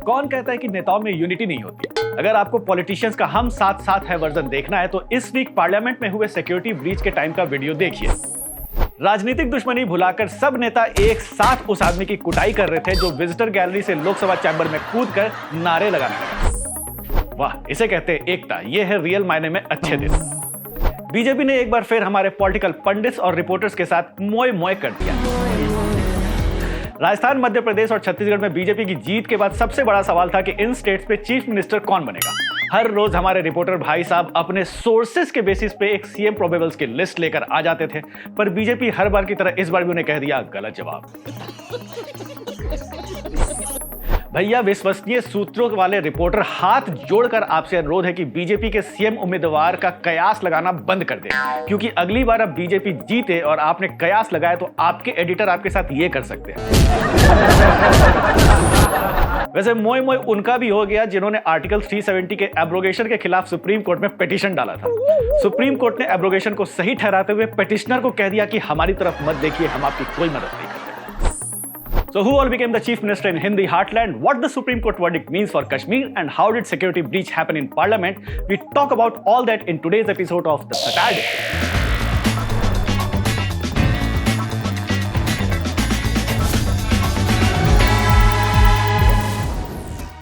कौन कहता है कि नेताओं में यूनिटी नहीं होती? अगर आपको पॉलिटिशियंस का हम साथ साथ है वर्जन देखना है तो इस वीक पार्लियामेंट में हुए सिक्योरिटी ब्रीच के टाइम का वीडियो देखिए। राजनीतिक दुश्मनी भुलाकर सब नेता एक साथ उस आदमी की कुटाई कर रहे थे जो विजिटर गैलरी से लोकसभा चैम्बर में कूदकर नारे लगाने लगा। वाह, इसे कहते हैं एकता। यह है रियल मायने में अच्छे दिन। बीजेपी ने एक बार फिर हमारे पॉलिटिकल पंडित्स और रिपोर्टर्स के साथ मोए मोए कर दिया। राजस्थान, मध्य प्रदेश और छत्तीसगढ़ में बीजेपी की जीत के बाद सबसे बड़ा सवाल था कि इन स्टेट्स पे चीफ मिनिस्टर कौन बनेगा। हर रोज हमारे रिपोर्टर भाई साहब अपने सोर्सेस के बेसिस पे एक सीएम प्रोबेबल्स की लिस्ट लेकर आ जाते थे, पर बीजेपी हर बार की तरह इस बार भी उन्हें कह दिया गलत जवाब। भैया, विश्वसनीय सूत्रों वाले रिपोर्टर हाथ जोड़कर आपसे अनुरोध है कि बीजेपी के सीएम उम्मीदवार का कयास लगाना बंद कर दे, क्योंकि अगली बार अब बीजेपी जीते और आपने कयास लगाया तो आपके एडिटर आपके साथ ये कर सकते हैं। वैसे मोए मोए उनका भी हो गया जिन्होंने आर्टिकल 370 के एब्रोगेशन के खिलाफ सुप्रीम कोर्ट में पिटीशन डाला था। सुप्रीम कोर्ट ने एब्रोगेशन को सही ठहराते हुए पिटिशनर को कह दिया कि हमारी तरफ मत देखिए, हम आपकी कोई मदद नहीं करते। So who all became the chief minister in Hindi heartland? What the Supreme Court verdict means for Kashmir? And how did security breach happen in Parliament? We talk about all that in today's episode of the Saturday Show.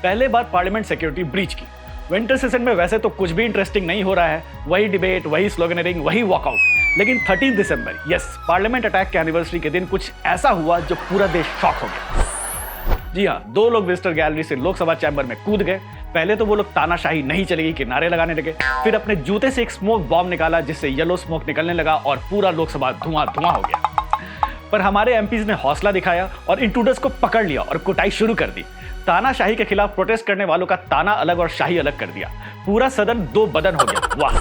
पहले बात parliament security breach की। Winter session में वैसे तो कुछ भी interesting नहीं हो रहा है, वही डिबेट, वही स्लोगनरिंग, वही वॉकआउट। लेकिन 13 दिसंबर, यस, पार्लियामेंट अटैक के एनिवर्सरी के दिन कुछ ऐसा हुआ जो पूरा देश शॉक हो गया। जी हाँ, दो लोग विजिटर गैलरी से लोकसभा चैम्बर में कूद गए। पहले तो वो लोग तानाशाही नहीं चलेगी के नारे लगाने लगे, फिर अपने जूते से एक स्मोक बॉम्ब निकाला जिससे येलो स्मोक निकलने लगा और पूरा लोकसभा धुआं धुआं हो गया। पर हमारे एमपीज ने हौसला दिखाया और इंट्रूडर्स को पकड़ लिया और कुटाई शुरू कर दी। तानाशाही के खिलाफ प्रोटेस्ट करने वालों का ताना अलग और शाही अलग कर दिया। पूरा सदन दो बदन हो गया। वाह!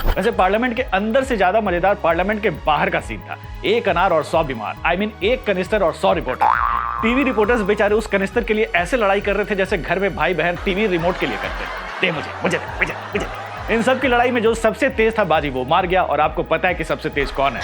वैसे पार्लियामेंट के अंदर से ज्यादा मजेदार पार्लियामेंट के बाहर का सीन था। एक अनार और 100 बीमार, एक कनिस्टर और 100 रिपोर्टर। टीवी रिपोर्टर्स बेचारे उस कनिस्टर के लिए ऐसे लड़ाई कर रहे थे जैसे घर में भाई बहन टीवी रिमोट के लिए करते। दे मुझे। इन सब की लड़ाई में जो सबसे तेज था बाजी वो मार गया, और आपको पता है कि सबसे तेज कौन है।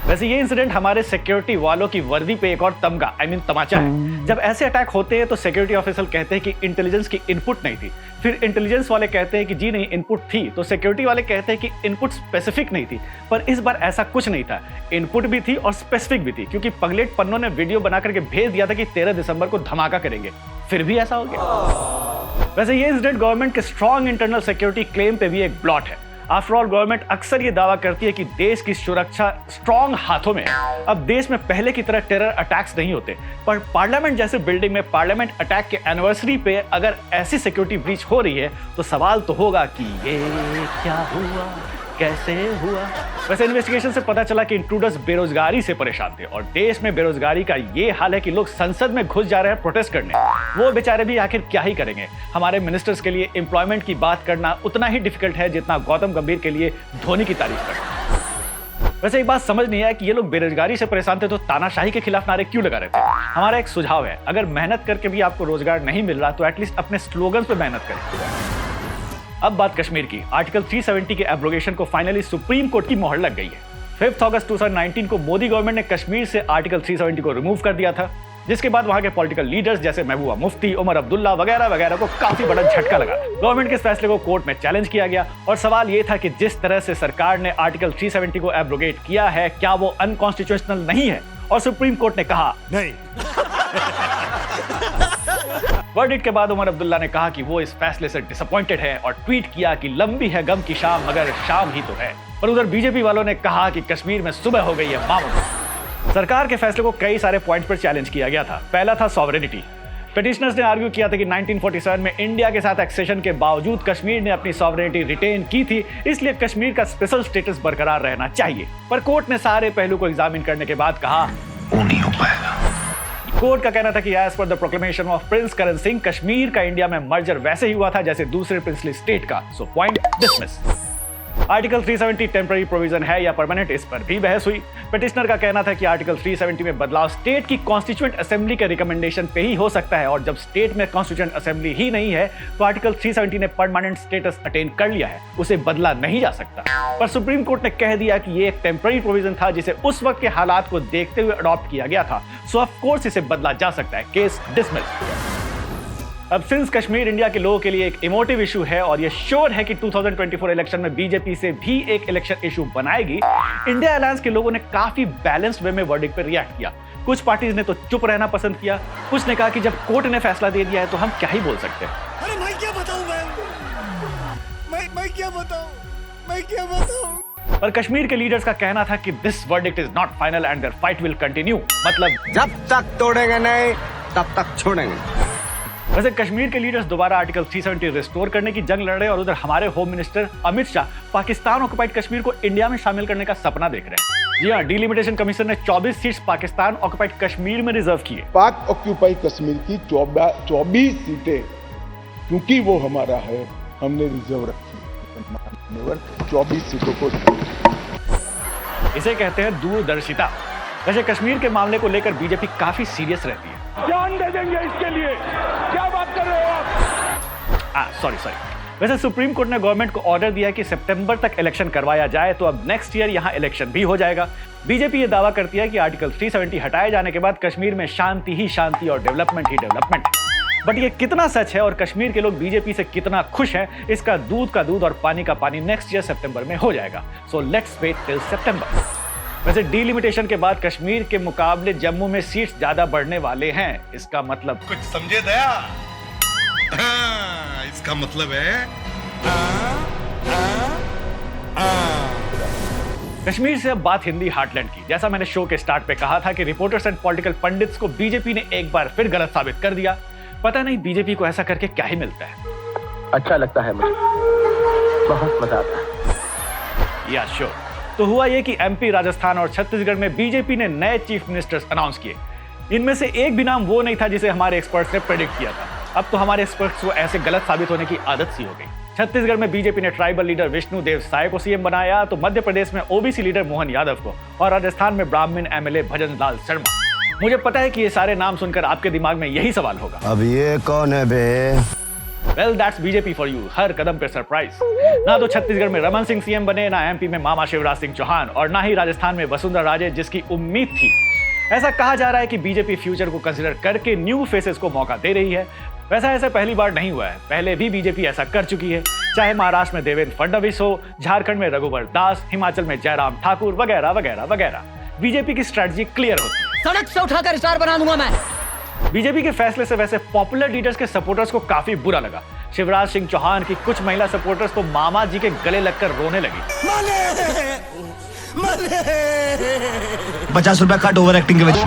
वैसे ये इंसिडेंट हमारे सिक्योरिटी वालों की वर्दी पे एक और तमगा तमाचा है। जब ऐसे अटैक होते हैं तो सिक्योरिटी ऑफिसर कहते हैं कि इंटेलिजेंस की इनपुट नहीं थी, फिर इंटेलिजेंस वाले कहते हैं कि जी नहीं, इनपुट थी, तो सिक्योरिटी वाले कहते हैं कि इनपुट स्पेसिफिक नहीं थी। पर इस बार ऐसा कुछ नहीं था, इनपुट भी थी और स्पेसिफिक भी थी, क्योंकि पगलेट पन्नों ने वीडियो बना करके भेज दिया था कि 13 दिसंबर को धमाका करेंगे, फिर भी ऐसा हो गया। वैसे ये इंसिडेंट गवर्नमेंट के स्ट्रॉन्ग इंटरनल सिक्योरिटी क्लेम पे भी एक ब्लॉट है। आफ्टर ऑल, गवर्नमेंट अक्सर ये दावा करती है कि देश की सुरक्षा स्ट्रॉन्ग हाथों में है। अब देश में पहले की तरह टेरर अटैक्स नहीं होते, पर पार्लियामेंट जैसे बिल्डिंग में पार्लियामेंट अटैक के एनिवर्सरी पे अगर ऐसी सिक्योरिटी ब्रीच हो रही है तो सवाल तो होगा कि ये क्या हुआ, कैसे हुआ। वैसे इन्वेस्टिगेशन से पता चला कि इंट्रूडर्स बेरोजगारी से परेशान थे, और देश में बेरोजगारी का ये हाल है कि लोग संसद में घुस जा रहे हैं प्रोटेस्ट करने। वो बेचारे भी आखिर क्या ही करेंगे। हमारे मिनिस्टर्स के लिए एम्प्लॉयमेंट की बात करना उतना ही डिफिकल्ट है जितना गौतम गंभीर के लिए धोनी की तारीफ करना। वैसे एक बात समझ नहीं आया कि ये लोग बेरोजगारी से परेशान थे तो तानाशाही के खिलाफ नारे क्यों लगा रहे थे। हमारा एक सुझाव है, अगर मेहनत करके भी आपको रोजगार नहीं मिल रहा तो एटलीस्ट अपने स्लोगन्स पे मेहनत करें। अब बात कश्मीर की। आर्टिकल 370 के एब्रोगेशन को फाइनली सुप्रीम कोर्ट की मोहर लग गई है। 5 अगस्त 2019 को मोदी गवर्नमेंट ने कश्मीर से आर्टिकल 370 को रिमूव कर दिया था, जिसके बाद वहां के पॉलिटिकल लीडर्स जैसे महबूबा मुफ्ती, उमर अब्दुल्ला वगैरह वगैरह को काफी बड़ा झटका लगा। गवर्नमेंट के इस फैसले को कोर्ट में चैलेंज किया गया, और सवाल ये था कि जिस तरह से सरकार ने आर्टिकल 370 को एब्रोगेट किया है, क्या वो अनकॉन्स्टिट्यूशनल नहीं है? और सुप्रीम कोर्ट ने कहा नहीं। वर्डिक्ट के बाद उमर अब्दुल्ला ने कहा कि वो इस फैसले से डिसअपॉइंटेड है और ट्वीट किया कि लंबी है गम की शाम मगर शाम ही तो है। पर उधर बीजेपी वालों ने कहा कि कश्मीर में सुबह हो गई है मामूली। सरकार के फैसले को कई सारे पॉइंट्स पर चैलेंज किया गया था। पहला था सॉवरेनिटी। पिटिशनर्स ने आर्ग्यू किया था कि 1947 में इंडिया के साथ एक्सेशन के बावजूद कश्मीर ने अपनी सॉवरेनिटी रिटेन की थी, इसलिए कश्मीर का स्पेशल स्टेटस बरकरार रहना चाहिए। पर कोर्ट ने सारे पहलू को एग्जामिन करने के बाद कहा नहीं हो पाएगा। कोर्ट का कहना था कि as per the proclamation of prince Karan Singh, Kashmir का इंडिया में मर्जर वैसे ही हुआ था जैसे दूसरे प्रिंसली स्टेट का, so point dismiss. Article 370 temporary provision है या परमानेंट, इस पर भी बहस हुई। पिटिशनर का कहना था कि आर्टिकल 370 में बदलाव स्टेट की कॉन्स्टिट्यूएंट असेंबली के रिकमेंडेशन पे ही हो सकता है, और जब स्टेट में कॉन्स्टिट्यूएंट असेंबली ही नहीं है तो आर्टिकल 370 ने परमानेंट स्टेटस अटेन कर लिया है, उसे बदला नहीं जा सकता। पर सुप्रीम कोर्ट ने कह दिया कि ये एक टेम्पररी प्रोविजन था जिसे उस वक्त के हालात को देखते हुए अडॉप्ट किया गया था, सो ऑफ कोर्स इसे बदला जा सकता है। Case dismiss. अब सिंस कश्मीर इंडिया के लोगों के लिए एक इमोटिव इशू है और ये श्योर है कि 2024 इलेक्शन में बीजेपी से भी एक इलेक्शन इशू बनाएगी, इंडिया अलायंस के लोगों ने काफी बैलेंस्ड वे में वर्डिक्ट पर रिएक्ट किया। कुछ पार्टीज ने तो चुप रहना पसंद किया, कुछ ने कहा कि जब कोर्ट ने फैसला दे दिया है तो हम क्या ही बोल सकते हैं। अरे मैं क्या बताऊं, मैं क्या बताऊं। पर कश्मीर के लीडर्स का कहना था कि this verdict is not final and their fight will continue, मतलब जब तक तोड़ेंगे नहीं तब तक छोड़ेंगे। वैसे कश्मीर के लीडर्स दोबारा आर्टिकल 370 रिस्टोर करने की जंग लड़ रहे हैं और उधर हमारे home minister Amit Shah Pakistan occupied Kashmir को इंडिया में शामिल करने का सपना देख रहे हैं। जी हाँ, डिलिमिटेशन कमीशन ने 24 सीट्स पाकिस्तान ऑक्युपाइड कश्मीर में रिजर्व की है। पाक ऑक्युपाइड कश्मीर की 24 सीटें क्योंकि वो हमारा है, हमने रिजर्व रखी है 24 सीटों को। इसे कहते हैं दूरदर्शिता। वैसे कश्मीर के मामले को लेकर बीजेपी काफी सीरियस रहती है। जान दे देंगे इसके लिए, क्या बात कर रहे हो आप? सॉरी वैसे सुप्रीम कोर्ट ने गवर्नमेंट को ऑर्डर दिया कि सितंबर तक इलेक्शन करवाया जाए, तो अब नेक्स्ट ईयर यहां इलेक्शन भी हो जाएगा। बीजेपी ये दावा करती है कि आर्टिकल 370 हटाए जाने के बाद कश्मीर में शांति ही शांति और डेवलपमेंट ही डेवलपमेंट। बट ये कितना सच है और कश्मीर के लोग बीजेपी से कितना खुश हैं, इसका दूध का दूध और पानी का पानी नेक्स्ट ईयर सितंबर में हो जाएगा। सो लेट्स वेट टिल सितंबर। वैसे डिलिमिटेशन के बाद कश्मीर के मुकाबले जम्मू में सीट्स ज्यादा बढ़ने वाले हैं। इसका मतलब कुछ समझे दया? इसका मतलब है कश्मीर से अब बात हिंदी हार्टलैंड की। जैसा मैंने शो के स्टार्ट पे कहा था कि रिपोर्टर्स एंड पॉलिटिकल पंडित्स को बीजेपी ने एक बार फिर गलत साबित कर दिया। पता नहीं बीजेपी को ऐसा करके क्या ही मिलता है। अच्छा लगता है मुझे, बहुत मजा आता है। या श्योर। तो हुआ ये कि एमपी, राजस्थान और छत्तीसगढ़ में बीजेपी ने नए चीफ मिनिस्टर्स अनाउंस किए। इनमें से एक भी नाम वो नहीं था जिसे हमारे एक्सपर्ट्स ने प्रेडिक्ट किया था। अब तो हमारे एक्सपर्ट्स को ऐसे गलत साबित होने की आदत सी हो गई। छत्तीसगढ़ में बीजेपी ने ट्राइबल लीडर विष्णुदेव साय को सीएम बनाया, तो मध्य प्रदेश में ओबीसी लीडर मोहन यादव को और राजस्थान में ब्राह्मण एमएलए भजन लाल शर्मा। मुझे पता है कि ये सारे नाम सुनकर आपके दिमाग में यही सवाल होगा, अब ये कौन है बे? Well that's BJP for you, हर कदम पे सरप्राइज। ना तो छत्तीसगढ़ में रमन सिंह सीएम बने, ना एमपी में मामा शिवराज सिंह चौहान और ना ही राजस्थान में वसुंधरा राजे, जिसकी उम्मीद थी। ऐसा कहा जा रहा है कि बीजेपी फ्यूचर को कंसीडर करके न्यू फेसेस को मौका दे रही है। वैसा ऐसा पहली बार नहीं हुआ है, पहले भी बीजेपी ऐसा कर चुकी है, चाहे महाराष्ट्र में देवेंद्र फडणवीस हो, झारखंड में रघुवर दास, हिमाचल में जयराम ठाकुर वगैरह वगैरह वगैरह। बीजेपी की स्ट्रेटजी क्लियर होती है। सड़क से उठाकर स्टार बना दूंगा मैं। बीजेपी के फैसले से वैसे पॉपुलर लीडर्स के सपोर्टर्स को काफी बुरा लगा। शिवराज सिंह चौहान की कुछ महिला सपोर्टर्स तो मामा जी के गले लगकर रोने लगी। 50 रुपया कट ओवर एक्टिंग के वजह।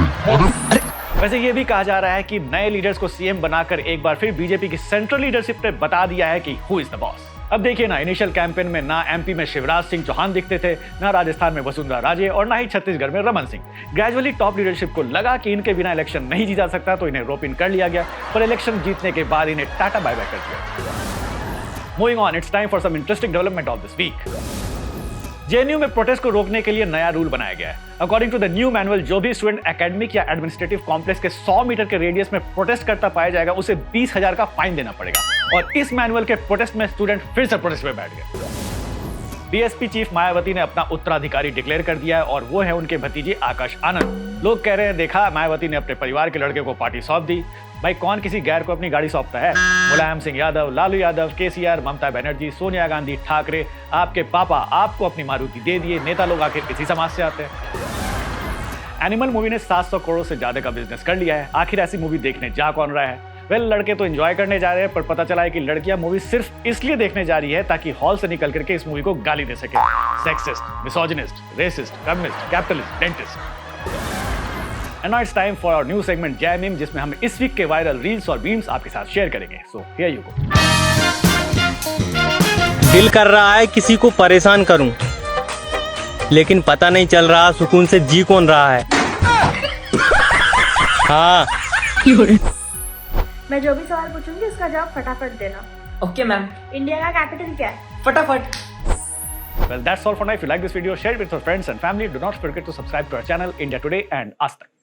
वैसे ये भी कहा जा रहा है कि नए लीडर्स को सीएम बनाकर एक बार फिर बीजेपी की सेंट्रल लीडरशिप ने बता दिया है कि हु इज द बॉस। अब देखिए ना, इनिशियल कैंपेन में ना एमपी में शिवराज सिंह चौहान दिखते थे, ना राजस्थान में वसुंधरा राजे और ना ही छत्तीसगढ़ में Raman Singh. Gradually top leadership को लगा कि इनके बिना इलेक्शन नहीं जीता सकता, तो इन्हें रोप इन कर लिया गया, पर इलेक्शन जीतने के बाद इन्हें टाटा बाय बाय कर दिया। Moving on, it's time for some interesting development of this week. JNU में प्रोटेस्ट को रोकने के लिए नया रूल बनाया गया है। According to the new manual, जो भी स्टूडेंट एकेडमिक या एडमिनिस्ट्रेटिव कॉम्प्लेक्स के 100 मीटर के रेडियस में प्रोटेस्ट करता पाया जाएगा, उसे 20,000 का फाइन देना पड़ेगा। और इस मैनुअल के प्रोटेस्ट में स्टूडेंट फिर से प्रोटेस्ट में बैठ गए। बीएसपी चीफ मायावती ने अपना उत्तराधिकारी डिक्लेयर कर दिया है और वो है उनके भतीजे आकाश आनंद। लोग कह रहे हैं, देखा मायावती ने अपने परिवार के लड़के को पार्टी सौंप दी। भाई, कौन किसी गैर को अपनी गाड़ी सौंपता है? मुलायम सिंह यादव, लालू यादव, केसीआर, ममता बनर्जी, सोनिया गांधी, ठाकरे, आपके पापा आपको अपनी मारुति दे दिए। नेता लोग आखिर इसी समाज से आते हैं। एनिमल मूवी ने 700 करोड़ से ज्यादा का बिजनेस कर लिया है। आखिर ऐसी मूवी देखने जा कौन रहा है? वेल, लड़के तो एंजॉय करने जा रहे हैं, पर पता चला है कि लड़कियां मूवी सिर्फ इसलिए देखने जा रही है ताकि हॉल से निकल करके इस मूवी को गाली दे सके। Sexist, misogynist, racist, communist, capitalist, dentist. And now it's time for our new segment Jai meme, जिसमें हम इस वीक के वायरल रील्स और मीम्स आपके साथ शेयर करेंगे। So here you go। दिल कर रहा है किसी को परेशान करूं, लेकिन पता नहीं चल रहा सुकून से जी कौन रहा है। हाँ, मैं जो भी सवाल पूछूंगी उसका जवाब फटाफट देना। Okay ma'am. इंडिया का कैपिटल क्या है? फटाफट। Well, that's all for now. If you like this video, share it with your friends and family. Do not forget to subscribe to our channel India Today and Aaj Tak।